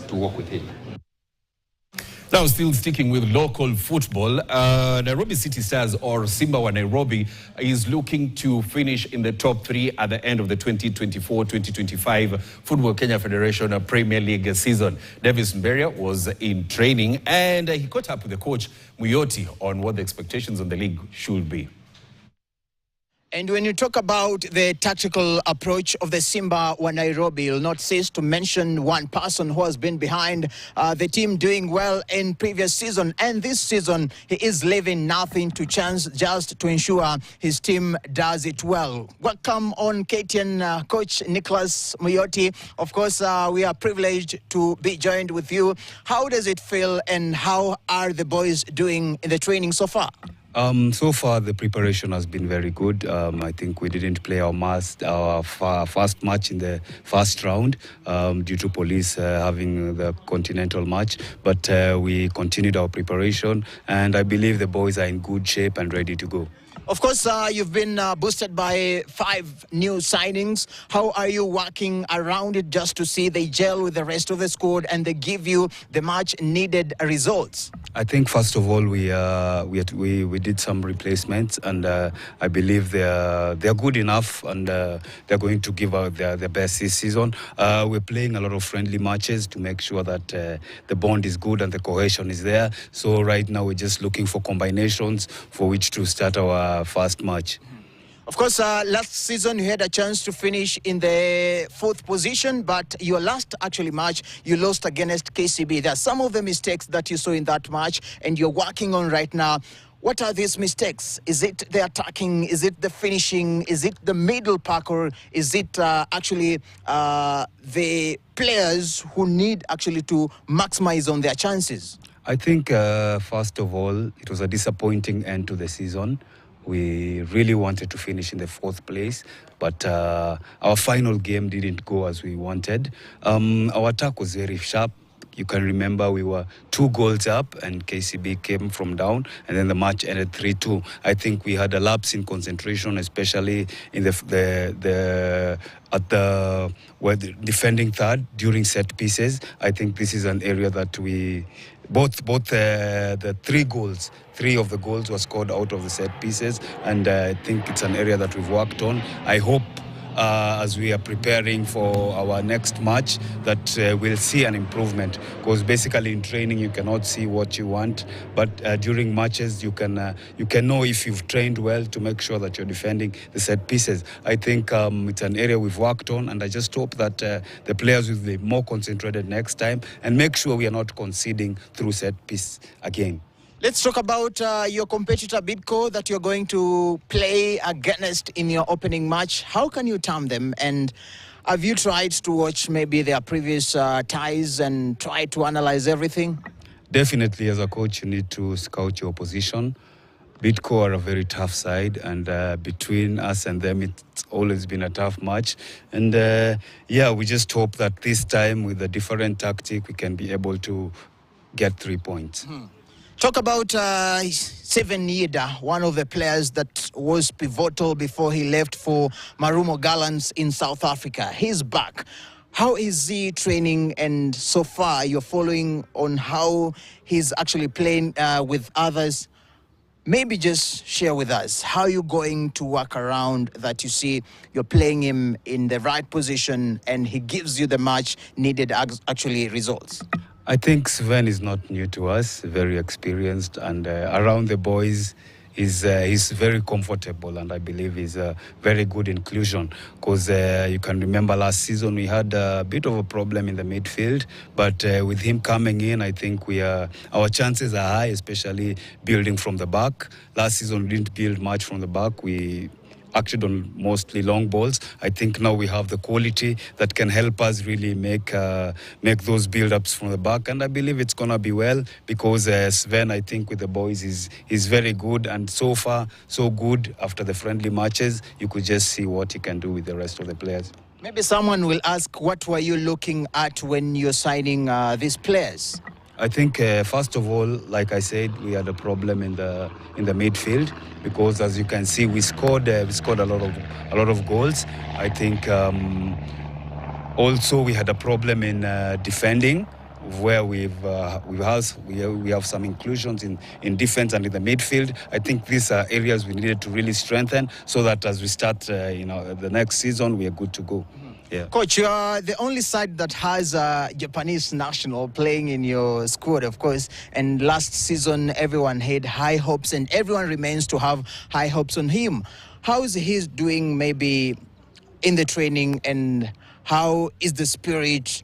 to work with him. Now, still sticking with local football, Nairobi City Stars, or Simba wa Nairobi, is looking to finish in the top 3 at the end of the 2024-2025 Football Kenya Federation Premier League season. Davis Mberia was in training and he caught up with the coach Muyoti on what the expectations on the league should be. And when you talk about the tactical approach of the Simba wa Nairobi, you'll not cease to mention one person who has been behind the team doing well in previous season. And this season, he is leaving nothing to chance just to ensure his team does it well. Welcome on KTN, Coach Nicholas Muyoti. Of course, we are privileged to be joined with you. How does it feel and how are the boys doing in the training so far? So far, the preparation has been very good. I think we didn't play our first match in the first round due to police having the continental match. But we continued our preparation, and I believe the boys are in good shape and ready to go. Of course, you've been boosted by 5 new signings. How are you working around it just to see they gel with the rest of the squad and they give you the much needed results? I think first of all we did some replacements, and I believe they're good enough, and they're going to give out their best this season. We're playing a lot of friendly matches to make sure that the bond is good and the cohesion is there. So right now we're just looking for combinations for which to start our first match. Of course, last season you had a chance to finish in the 4th position, but your last actually match, you lost against KCB. There are some of the mistakes that you saw in that match and you're working on right now. What are these mistakes? Is it the attacking? Is it the finishing? Is it the middle pack? Or is it actually the players who need actually to maximize on their chances? I think, first of all, it was a disappointing end to the season. We really wanted to finish in the 4th place, but our final game didn't go as we wanted. Our attack was very sharp. You can remember we were 2 goals up and KCB came from down, and then the match ended 3-2. I think we had a lapse in concentration, especially in the defending third during set pieces. I think this is an area that we both the 3 of the goals were scored out of the set pieces, and I think it's an area that we've worked on. I hope as we are preparing for our next match that we'll see an improvement, because basically in training you cannot see what you want, but during matches you can know if you've trained well to make sure that you're defending the set pieces. I think it's an area we've worked on, and I just hope that the players will be more concentrated next time and make sure we are not conceding through set piece again. Let's talk about your competitor Bidco that you're going to play against in your opening match. How can you term them? And have you tried to watch maybe their previous ties and try to analyze everything? Definitely, as a coach, you need to scout your opposition. Bidco are a very tough side, and between us and them, it's always been a tough match. And yeah, we just hope that this time, with a different tactic, we can be able to get 3 points. Talk about Seven Yida, one of the players that was pivotal before he left for Marumo Gallants in South Africa. He's back. How is he training? And so far, you're following on how he's actually playing with others. Maybe just share with us how you're going to work around that you see you're playing him in the right position and he gives you the much needed actually results. I think Sven is not new to us, very experienced, and around the boys he's very comfortable, and I believe he's a very good inclusion, because you can remember last season we had a bit of a problem in the midfield, but with him coming in, I think our chances are high, especially building from the back. Last season we didn't build much from the back. We acted on mostly long balls. I think now we have the quality that can help us really make those build-ups from the back, and I believe it's gonna be well, because Sven, I think with the boys is very good, and so far so good. After the friendly matches, you could just see what he can do with the rest of the players. Maybe someone will ask, what were you looking at when you're signing these players? I think first of all, like I said, we had a problem in the midfield, because as you can see, we scored a lot of goals. I think also we had a problem in defending. where we have some inclusions in defense and in the midfield. I think these are areas we needed to really strengthen so that as we start, the next season, we are good to go. Yeah. Coach, you are the only side that has a Japanese national playing in your squad, of course. And last season, everyone had high hopes, and everyone remains to have high hopes on him. How is he doing maybe in the training, and how is the spirit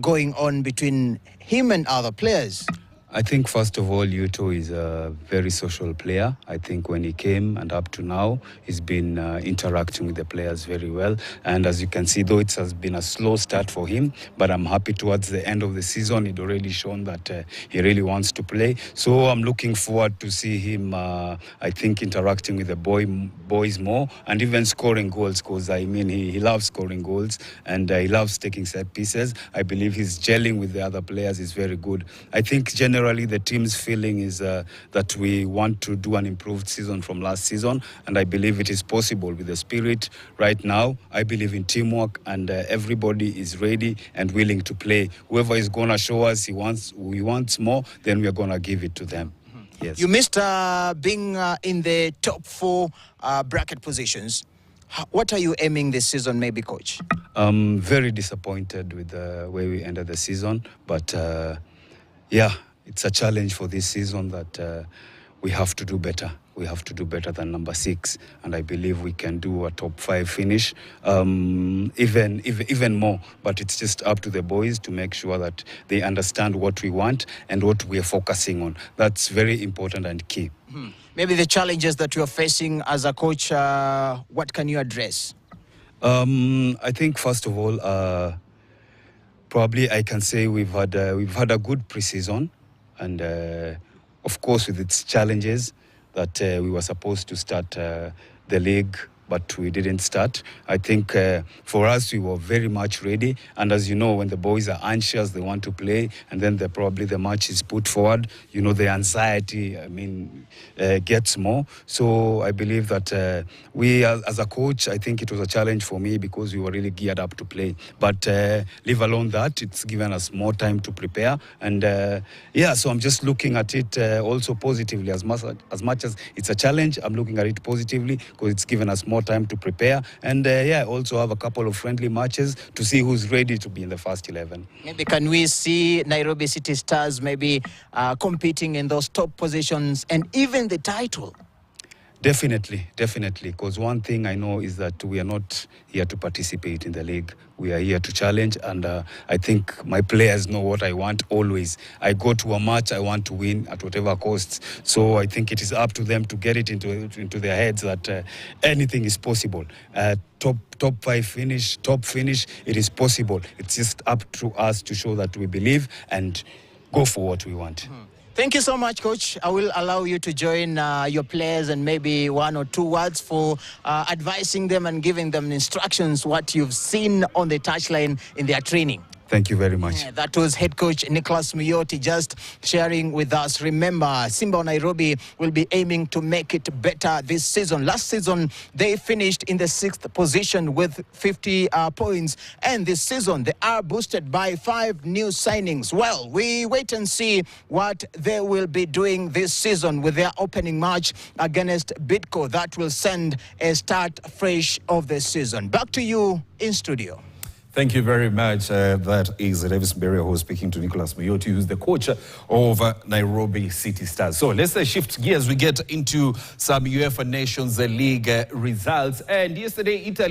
going on between him and other players? I think, first of all, Yuto is a very social player. I think when he came and up to now, he's been interacting with the players very well. And as you can see, though it has been a slow start for him, but I'm happy towards the end of the season, he'd already shown that he really wants to play. So I'm looking forward to see him, I think, interacting with the boys more and even scoring goals, because, I mean, he loves scoring goals and he loves taking set pieces. I believe he's gelling with the other players is very good. I think generally the team's feeling is that we want to do an improved season from last season, and I believe it is possible with the spirit right now. I believe in teamwork, and everybody is ready and willing to play. Whoever is going to show us he wants more, then we are going to give it to them. Yes. You missed being in the top 4 bracket positions. What are you aiming this season, maybe, Coach? I'm very disappointed with the way we ended the season, but yeah, it's a challenge for this season that we have to do better. We have to do better than number 6, and I believe we can do a top 5 finish, even more. But it's just up to the boys to make sure that they understand what we want and what we are focusing on. That's very important and key. Maybe the challenges that you're facing as a coach, what can you address? I think, first of all, probably I can say we've had a good preseason, and of course with its challenges that we were supposed to start the league, but we didn't start. I think for us, we were very much ready. And as you know, when the boys are anxious, they want to play, and then probably the match is put forward, the anxiety, gets more. So I believe that we, as a coach, I think it was a challenge for me because we were really geared up to play. But leave alone that, it's given us more time to prepare. And so I'm just looking at it also positively. As much as it's a challenge, I'm looking at it positively because it's given us more time to prepare, and also have a couple of friendly matches to see who's ready to be in the first 11. Maybe can we see Nairobi City Stars maybe competing in those top positions and even the title? Definitely, because one thing I know is that we are not here to participate in the league. We are here to challenge, and I think my players know what I want always. I go to a match, I want to win at whatever costs. So I think it is up to them to get it into their heads that anything is possible. Top 5 finish, top finish, it is possible. It's just up to us to show that we believe and go for what we want. Thank you so much, Coach. I will allow you to join your players and maybe 1 or 2 words for advising them and giving them instructions, what you've seen on the touchline in their training. Thank you very much. That was head coach Nicholas Muyoti just sharing with us. Remember, Simba Nairobi will be aiming to make it better this season. Last season, they finished in the 6th position with 50 points. And this season, they are boosted by 5 new signings. Well, we wait and see what they will be doing this season with their opening match against Bidco. That will send a start fresh of the season. Back to you in studio. Thank you very much. That is Davis Mberia, who's speaking to Nicholas Muyoti, who's the coach of Nairobi City Stars. So let's shift gears. We get into some UEFA Nations League results. And yesterday, Italy